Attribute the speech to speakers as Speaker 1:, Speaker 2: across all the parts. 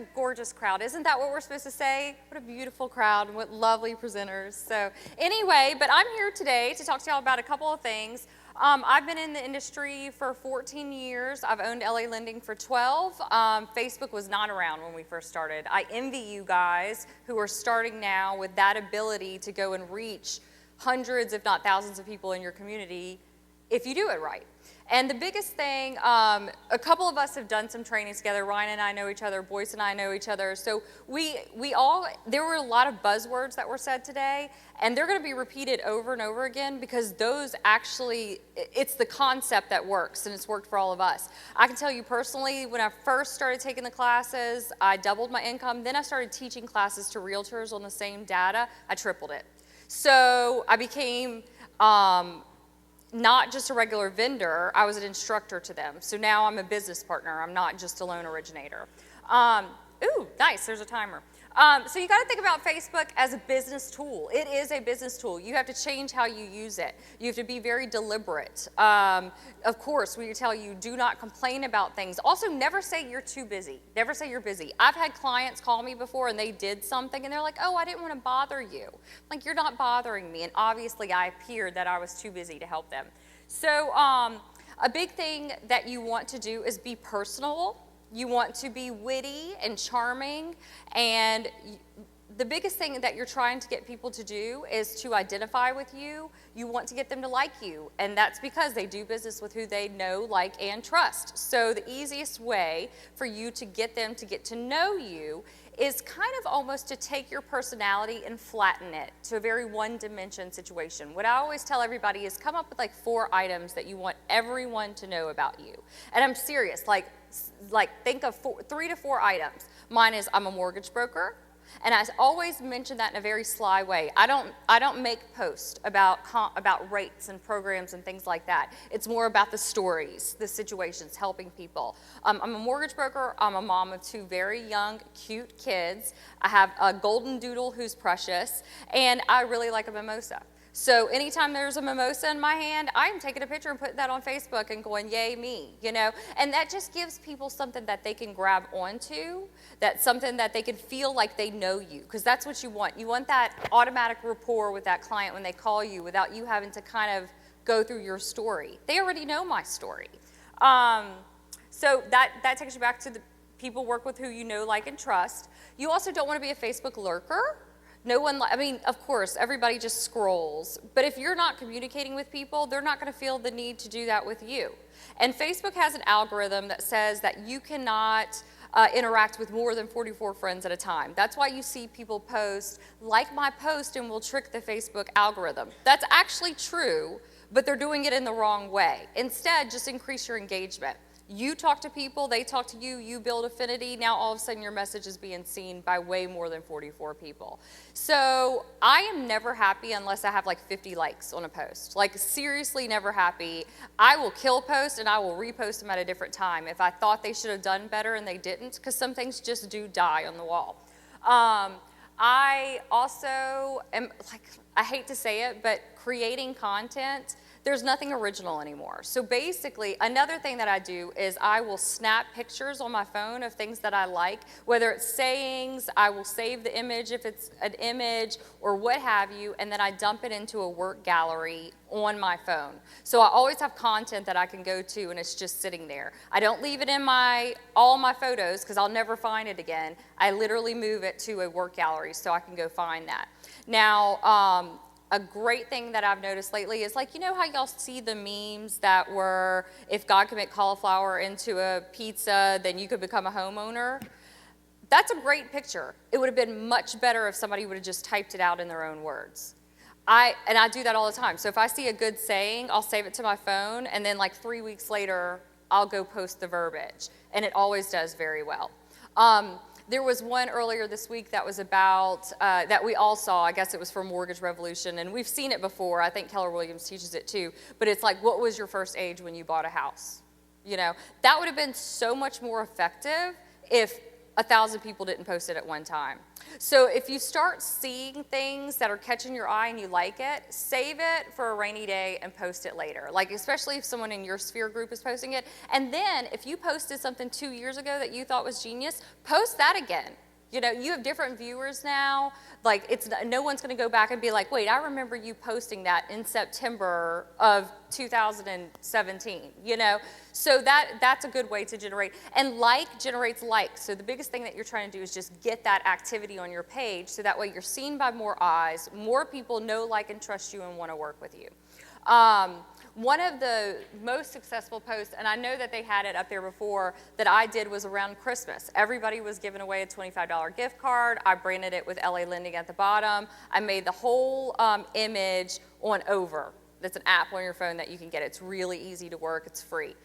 Speaker 1: a gorgeous crowd. Isn't that what we're supposed to say? What a beautiful crowd and what lovely presenters. So anyway, but I'm here today to talk to y'all about a couple of things. I've been in the industry for 14 years. I've owned LA Lending for 12. Facebook was not around when we first started. I envy you guys who are starting now with that ability to go and reach hundreds, if not thousands of people in your community if you do it right. And the biggest thing, a couple of us have done some trainings together. Ryan and I know each other, Boyce and I know each other. So there were a lot of buzzwords that were said today, and they're gonna be repeated over and over again because those actually, it's the concept that works, and it's worked for all of us. I can tell you personally, when I first started taking the classes, I doubled my income. Then I started teaching classes to realtors on the same data. I tripled it. So I became, not just a regular vendor, I was an instructor to them. So now I'm a business partner. I'm not just a loan originator. Ooh, nice, there's a timer. So you gotta think about Facebook as a business tool. It is a business tool. You have to change how you use it. You have to be very deliberate. Of course, we tell you, do not complain about things. Also, never say you're too busy. Never say you're busy. I've had clients call me before and they did something and they're like, oh, I didn't wanna bother you. Like, you're not bothering me. And obviously I appeared that I was too busy to help them. So a big thing that you want to do is be personable. You want to be witty and charming, and the biggest thing that you're trying to get people to do is to identify with you. You want to get them to like you, and that's because they do business with who they know, like, and trust. So the easiest way for you to get them to get to know you is kind of almost to take your personality and flatten it to a very one-dimension situation. What I always tell everybody is come up with like 4 items that you want everyone to know about you. And I'm serious, like think of 3 to 4 items. Mine is I'm a mortgage broker. And I always mention that in a very sly way. I don't make posts about rates and programs and things like that. It's more about the stories, the situations, helping people. I'm a mortgage broker. I'm a mom of 2 very young, cute kids. I have a golden doodle who's precious, and I really like a mimosa. So anytime there's a mimosa in my hand, I'm taking a picture and putting that on Facebook and going, yay me, you know? And that just gives people something that they can grab onto, that's something that they can feel like they know you, because that's what you want. You want that automatic rapport with that client when they call you without you having to kind of go through your story. They already know my story. So that takes you back to the people work with who you know, like, and trust. You also don't want to be a Facebook lurker. No one, I mean, of course, everybody just scrolls, but if you're not communicating with people, they're not going to feel the need to do that with you. And Facebook has an algorithm that says that you cannot interact with more than 44 friends at a time. That's why you see people post, like my post, and will trick the Facebook algorithm. That's actually true, but they're doing it in the wrong way. Instead, just increase your engagement. You talk to people, they talk to you, you build affinity, now all of a sudden your message is being seen by way more than 44 people. So I am never happy unless I have like 50 likes on a post. Like, seriously never happy. I will kill posts and I will repost them at a different time if I thought they should have done better and they didn't, because some things just do die on the wall. I also am, like, I hate to say it, but creating content, there's nothing original anymore. So basically, another thing that I do is I will snap pictures on my phone of things that I like, whether it's sayings, I will save the image if it's an image or what have you, and then I dump it into a work gallery on my phone. So I always have content that I can go to and it's just sitting there. I don't leave it in all my photos because I'll never find it again. I literally move it to a work gallery so I can go find that. Now, a great thing that I've noticed lately is, like, you know how y'all see the memes that were, if God could make cauliflower into a pizza, then you could become a homeowner? That's a great picture. It would have been much better if somebody would have just typed it out in their own words. I do that all the time. So if I see a good saying, I'll save it to my phone, and then like 3 weeks later, I'll go post the verbiage. And it always does very well. There was one earlier this week that was about, that we all saw, I guess it was from Mortgage Revolution, and we've seen it before. I think Keller Williams teaches it too. But it's like, what was your first age when you bought a house? You know, that would have been so much more effective if 1,000 people didn't post it at one time. So if you start seeing things that are catching your eye and you like it, save it for a rainy day and post it later. Like, especially if someone in your sphere group is posting it. And then if you posted something 2 years ago that you thought was genius, post that again. You know, you have different viewers now. Like, no one's going to go back and be like, wait, I remember you posting that in September of 2017, you know? So that's a good way to generate. And like generates likes. So the biggest thing that you're trying to do is just get that activity on your page so that way you're seen by more eyes, more people know, like, and trust you and want to work with you. One of the most successful posts, and I know that they had it up there before, that I did was around Christmas. Everybody was giving away a $25 gift card. I branded it with LA Lending at the bottom. I made the whole image on Over. That's an app on your phone that you can get. It's really easy to work. It's free.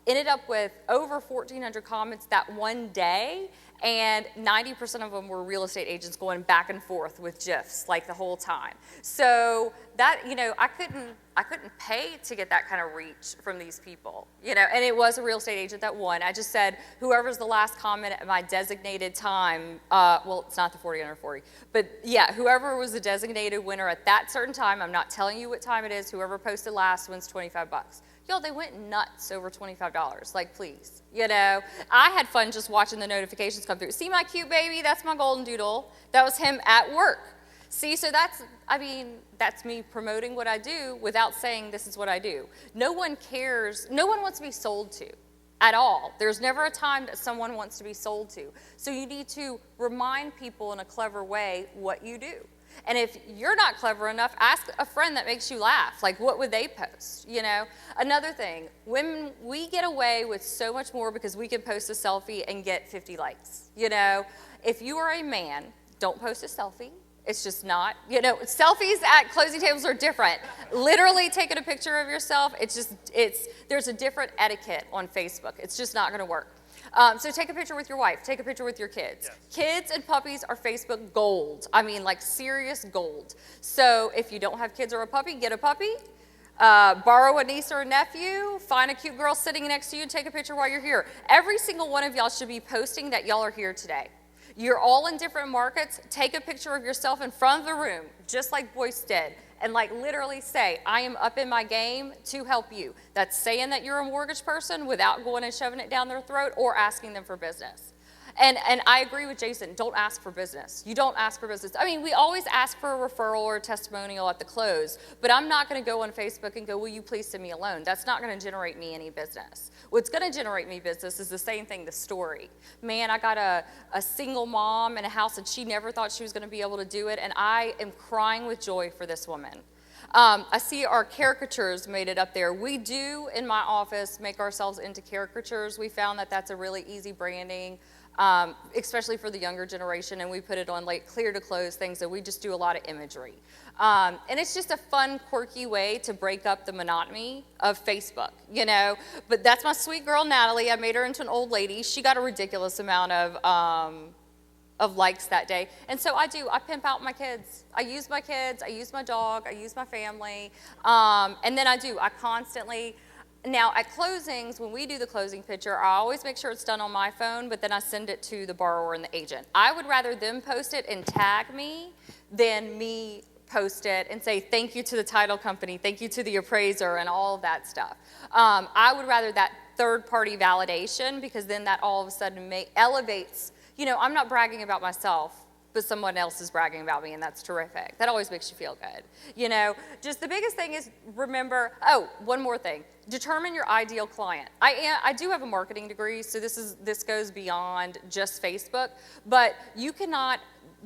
Speaker 1: Ended up with over 1,400 comments that one day, and 90% of them were real estate agents going back and forth with GIFs like the whole time. So that, you know, I couldn't pay to get that kind of reach from these people, you know, and it was a real estate agent that won. I just said, whoever's the last comment at my designated time, well, it's not the 40 under 40, but yeah, whoever was the designated winner at that certain time, I'm not telling you what time it is, whoever posted last wins 25 bucks. Y'all, they went nuts over $25, like, please. You know, I had fun just watching the notifications come through. See my cute baby? That's my golden doodle. That was him at work. See, so that's me promoting what I do without saying this is what I do. No one cares. No one wants to be sold to at all. There's never a time that someone wants to be sold to. So you need to remind people in a clever way what you do. And if you're not clever enough, ask a friend that makes you laugh. Like, what would they post, you know? Another thing, women, we get away with so much more because we can post a selfie and get 50 likes, you know? If you are a man, don't post a selfie. It's just not, you know, selfies at closing tables are different. Literally taking a picture of yourself, there's a different etiquette on Facebook. It's just not gonna work. So take a picture with your wife, take a picture with your kids. Yes. Kids and puppies are Facebook gold. I mean, like, serious gold. So if you don't have kids or a puppy, get a puppy. Borrow a niece or a nephew, find a cute girl sitting next to you and take a picture while you're here. Every single one of y'all should be posting that y'all are here today. You're all in different markets. Take a picture of yourself in front of the room, just like Boyce did, and like literally say, I am up in my game to help you. That's saying that you're a mortgage person without going and shoving it down their throat or asking them for business. And I agree with Jason, don't ask for business. You don't ask for business. I mean, we always ask for a referral or a testimonial at the close, but I'm not gonna go on Facebook and go, will you please send me a loan? That's not gonna generate me any business. What's gonna generate me business is the same thing, the story. Man, I got a single mom in a house and she never thought she was gonna be able to do it, and I am crying with joy for this woman. I see our caricatures made it up there. We do, in my office, make ourselves into caricatures. We found that that's a really easy branding, especially for the younger generation, and we put it on like clear to close things, and we just do a lot of imagery. And it's just a fun, quirky way to break up the monotony of Facebook, you know? But that's my sweet girl, Natalie. I made her into an old lady. She got a ridiculous amount of likes that day. And so I pimp out my kids. I use my kids, I use my dog, I use my family. And then I constantly, now at closings, when we do the closing picture, I always make sure it's done on my phone, but then I send it to the borrower and the agent. I would rather them post it and tag me than me post it and say thank you to the title company, thank you to the appraiser and all of that stuff. I would rather that third-party validation, because then that all of a sudden elevates, you know, I'm not bragging about myself, but someone else is bragging about me, and that's terrific. That always makes you feel good. You know, just the biggest thing is remember, oh, one more thing. Determine your ideal client. I do have a marketing degree, so this goes beyond just Facebook, but you cannot,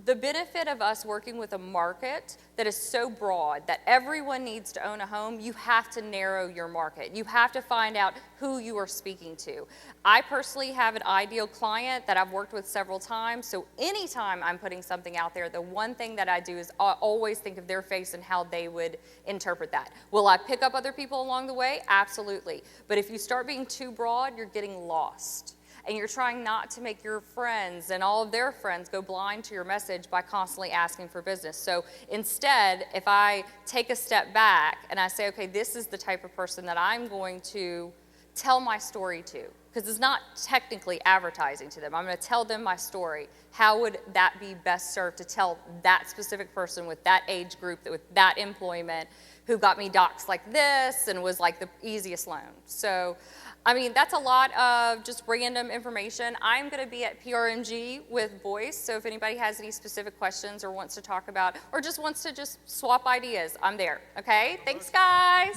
Speaker 1: the benefit of us working with a market that is so broad that everyone needs to own a home, you have to narrow your market. You have to find out who you are speaking to. I personally have an ideal client that I've worked with several times, so anytime I'm putting something out there, the one thing that I do is I always think of their face and how they would interpret that. Will I pick up other people along the way? Absolutely. But if you start being too broad, you're getting lost. And you're trying not to make your friends and all of their friends go blind to your message by constantly asking for business. So instead, if I take a step back and I say, okay, this is the type of person that I'm going to tell my story to. because it's not technically advertising to them. I'm going to tell them my story. How would that be best served to tell that specific person with that age group, with that employment, who got me docs like this and was like the easiest loan? So, I mean, that's a lot of just random information. I'm going to be at PRMG with Voice, so if anybody has any specific questions or wants to talk about, or just wants to just swap ideas, I'm there, okay? Thanks, guys.